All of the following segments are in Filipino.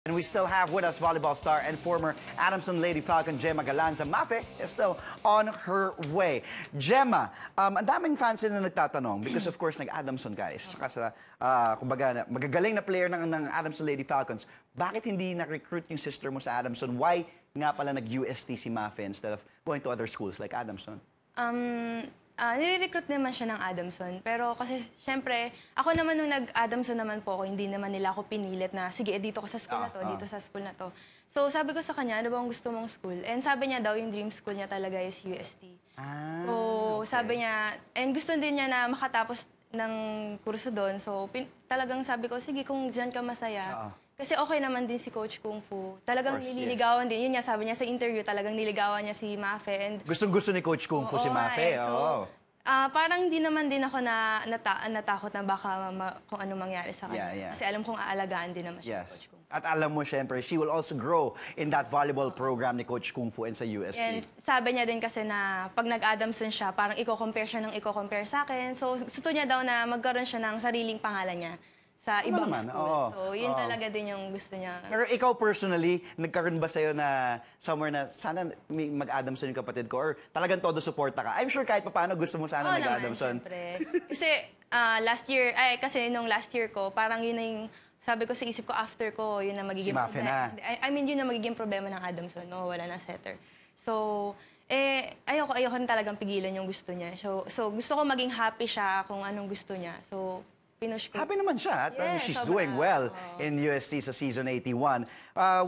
And we still have with us volleyball star and former Adamson Lady Falcon, Gemma Galanza. Mafe is still on her way. Gemma, ang daming fans na nagtatanong because of course nag-Adamson guys. Saka kumbaga, magagaling na player ng Adamson Lady Falcons. Bakit hindi na-recruit yung sister mo sa Adamson? Why nga pala nag-UST si Mafe instead of going to other schools like Adamson? Nire-recruit naman siya ng Adamson. Pero kasi, syempre, ako naman nung nag-Adamson naman po ako, hindi naman nila ako pinilit na, sige, dito ka sa school na to, dito sa school na to. So, sabi ko sa kanya, ano ba ang gusto mong school? And sabi niya daw, yung dream school niya talaga is UST. So, okay. Sabi niya, and gusto din niya na makatapos ng kurso doon. So, talagang sabi ko, sige, kung dyan ka masaya. Kasi okay naman din si Coach Kung Fu. Talagang nililigawan din. Yun niya, sabi niya sa interview, talagang niligawan niya si Mafe. And gustong-gusto ni Coach Kung Fu si Mafe. So, parang di naman din ako natakot na baka kung ano mangyari sa kanya. Kasi alam kong aalagaan din naman siya ni Coach Kung Fu. At alam mo, syempre, she will also grow in that volleyball program ni Coach Kung Fu and sa UST. And sabi niya din kasi na pag nag-Adamson siya, parang i-compare siya ng i-compare sa akin. So, gusto niya daw na magkaroon siya ng sariling pangalan niya sa ibang school. So, yun talaga din yung gusto niya. Pero ikaw personally, nagkaroon ba sa'yo na somewhere na sana mag-Adamson yung kapatid ko or talagang todo suporta ka? I'm sure kahit paano gusto mo sana mag-Adamson. Siyempre. Kasi kasi nung last year ko, parang yun na yung sabi ko sa isip ko after ko, yun na magiging problema. I mean, yun na magiging problema ng Adamson. No, wala na setter. So, ayoko rin talagang pigilan yung gusto niya. So gusto ko maging happy siya kung anong gusto niya. So, happy naman siya. Yes, she's doing well in UST sa season 81.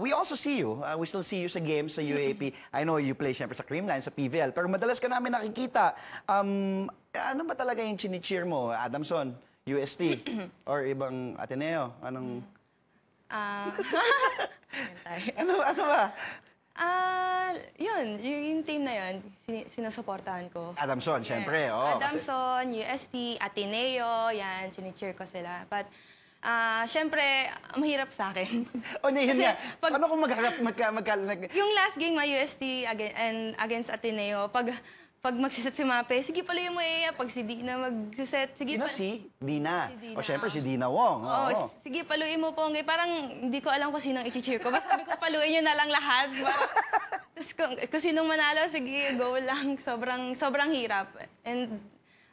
We also see you. We still see you sa games sa UAP. I know you play syempre sa Creamline, sa PVL. Pero madalas ka namin nakikita. Ano ba talaga yung chini-cheer mo? Adamson, UST, or ibang Ateneo? Anong... ano ba? Yung team na yun, sinusuportahan ko. Adamson, syempre. Adamson, UST, Ateneo, yan, sinicheer ko sila. But, syempre, mahirap sa akin. Yun nga. Paano kung magharap, yung last game, UST against Ateneo, pag magsiset si Mape, sige pala yung pag si Dina magsiset, sige pa. Si Dina. O syempre si Dina Wong. Sige paluin mo po. Parang hindi ko alam kung sinong i-cheer ko. Basta sabi ko, paluin nyo na lang lahat. Tapos kung sinong manalo, sige, go lang. Sobrang hirap. And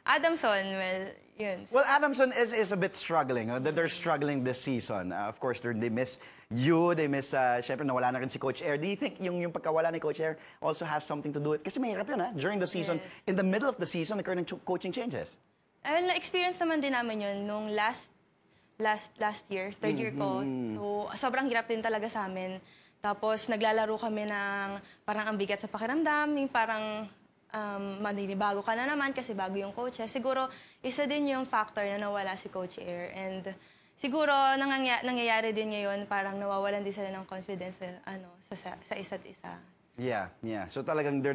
Adamson, well, yun. Well, Adamson is a bit struggling. They're struggling this season. Of course, they miss you. They miss, syempre, nawala na rin si Coach Air. Do you think yung pagkawala ni Coach Air also has something to do with... Kasi mahirap yun, during the season, in the middle of the season, occurring coaching changes. Na-experience naman din namin yun nung last year, third year ko. So, sobrang hirap din talaga sa amin. Tapos, naglalaro kami ng parang ang bigat sa pakiramdam, yung parang... maninibago ka na naman kasi bago yung coach. Siguro, isa din yung factor na nawala si Coach Air. And siguro, nangyayari din ngayon, parang nawawalan din sila ng confidence sa isa't isa. Yeah. So talagang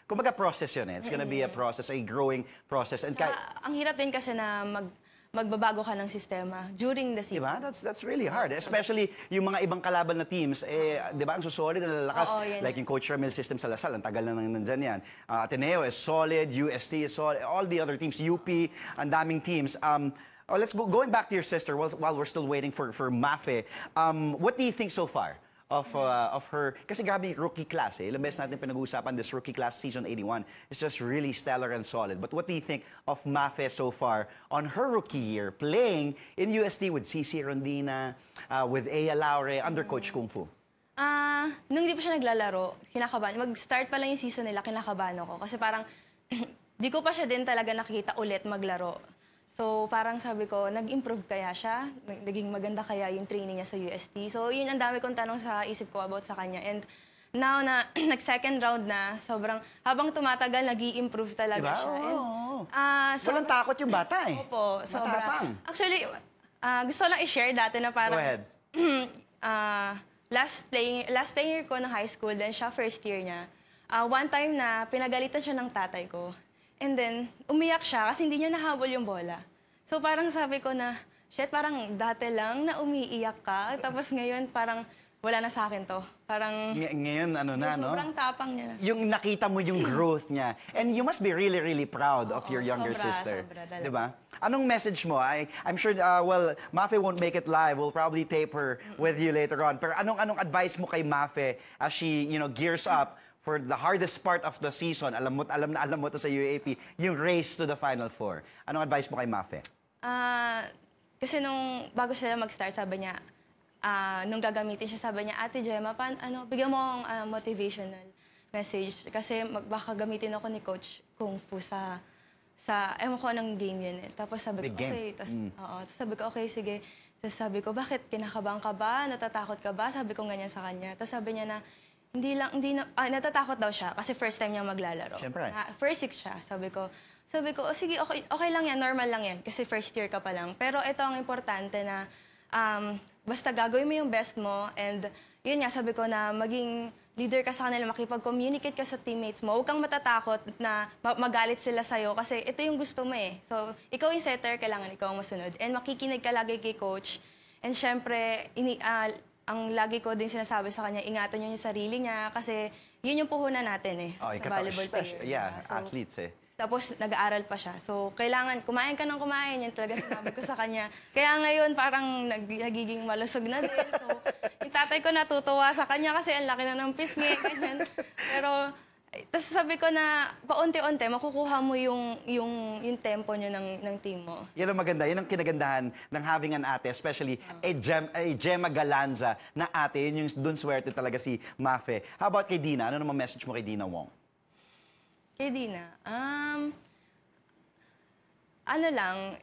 kumbaga process yun It's gonna be a process, a growing process. And ang hirap din kasi na magbabago ka ng sistema during the season. Diba? That's really hard. Especially yung mga ibang kalaban na teams, diba, ang susolid na lalakas. Like yung Coach Ramil system sa Lasal, ang tagal na nandyan yan. Ateneo is solid, UST is solid, all the other teams, UP, ang daming teams. Let's going back to your sister while we're still waiting for Mafe. What do you think so far of her, kasi grabe yung rookie class Ilang beses natin pinag-uusapan this rookie class season 81. It's just really stellar and solid. But what do you think of Mafe so far on her rookie year, playing in UST with CC Rondina, with Aya Laure, under Coach Kung Fu? Nung di pa siya naglalaro, kinakabahan. Mag-start pa lang yung season nila, kinakabahan ako. Kasi parang, di ko pa siya din talaga nakikita ulit maglaro. So, parang sabi ko, nag-improve kaya siya? Naging maganda kaya yung training niya sa UST? So, yun ang dami kong tanong sa isip ko about sa kanya. And now na nag-second round na, sobrang, habang tumatagal, nag-i-improve talaga siya. Walang takot yung bata Opo, sobra. Actually, gusto lang i-share dati na parang... Go ahead. Last playing year ko ng high school, then siya first year niya. One time na pinagalitan siya ng tatay ko. And then, umiyak siya kasi hindi niya nahabol yung bola. So parang sabi ko na, shit, parang dati lang na umiiyak ka. Tapos ngayon parang wala na sa akin to. Parang, Ngayon, ano na, no? sobrang tapang niya na. Yung nakita mo yung growth niya. And you must be really, really proud of your younger sister. Sobra talaga. Di ba? Anong message mo? I'm sure, well, Mafe won't make it live. We'll probably tape her with you later on. Pero anong advice mo kay Mafe as she, gears up for the hardest part of the season? Alam mo to sa UAP, yung race to the Final Four. Anong advice mo kay Mafe? Kasi nung bago sila mag-start, sabi niya, nung gagamitin siya, sabi niya, Ate Gemma, bigyan mo akong motivational message. Kasi baka gamitin ako ni Coach Kung Fu sa ewan ko anong game yun eh. Tapos sabi ko, okay. Tapos sabi ko, okay, sige. Tapos sabi ko, bakit kinakabahan ka ba? Natatakot ka ba? Sabi ko ganyan sa kanya. Tapos sabi niya na, natatakot daw siya kasi first time niya maglalaro. Siyempre. First six siya. Sabi ko, sige, okay lang yan, normal lang yan. Kasi first year ka pa lang. Pero ito ang importante na, basta gagawin mo yung best mo and yun nga, sabi ko na maging leader ka sa kanila, makipag-communicate ka sa teammates mo. Huwag kang matatakot na magalit sila sa'yo kasi ito yung gusto mo eh. So, ikaw yung setter, kailangan ikaw ang masunod. And makikinig ka lagi kay coach. And syempre, ang lagi ko din sinasabi sa kanya, ingatan niyo yung sarili niya kasi yun yung puhunan natin eh, sa volleyball player. Yeah, So, athletes eh. tapos nag-aaral pa siya. So, kailangan, kumain ka ng kumain. Yan talaga sinabi ko sa kanya. Kaya ngayon, parang nagiging malusog na din. So, yung tatay ko natutuwa sa kanya kasi ang laki na ng pisngi, ganyan. Pero, tapos sabi ko na, paunti-unti, makukuha mo yung tempo nyo ng team mo. Yan ang maganda. Yan ang kinagandahan ng having an ate, especially a Gemma Galanza na ate. Yun yung dun swerte talaga si Mafe. How about kay Dina? Ano naman message mo kay Dina Wong? Kay Dina, ano lang,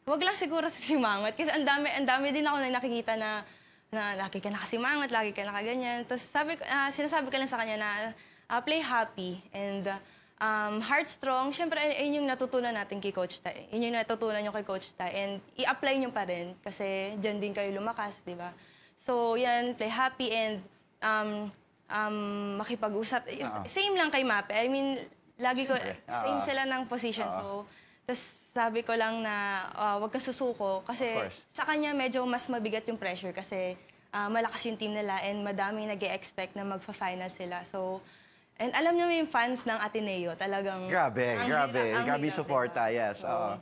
wag lang siguro simangot. Kasi ang dami din ako na nakikita na lagi ka nakasimangot, lagi ka nakaganyan. Tapos sinasabi ko lang sa kanya na play happy and heart strong. Siyempre, yun yung natutunan natin kay Coach Ta. Yun yung natutunan nyo kay Coach Ta. And i-apply nyo pa rin kasi dyan din kayo lumakas, di ba? So, yan, play happy and makipag-usap. Same lang kay Mape. I mean, lagi ko, same sila ng position. So, tapos sabi ko lang na wag ka susuko kasi sa kanya medyo mas mabigat yung pressure kasi malakas yung team nila and madami nag-e-expect na magfa-final sila. So, and alam niyo yung fans ng Ateneo talagang... Grabe suporta, yes. So,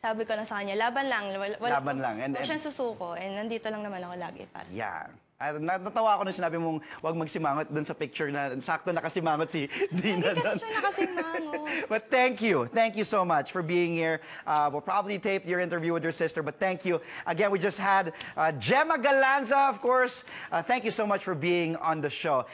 sabi ko lang sa kanya, laban lang. Laban lang. Huwag siyang susuko and nandito lang naman ako lagi para sa yeah. Natawa ako nung sinabi mong huwag magsimangot doon sa picture na sakto nakasimangot si Dina. Hindi kasi siya nakasimangot. But thank you so much for being here. We'll probably tape your interview with your sister, but thank you. Again, we just had Gemma Galanza, of course. Thank you so much for being on the show.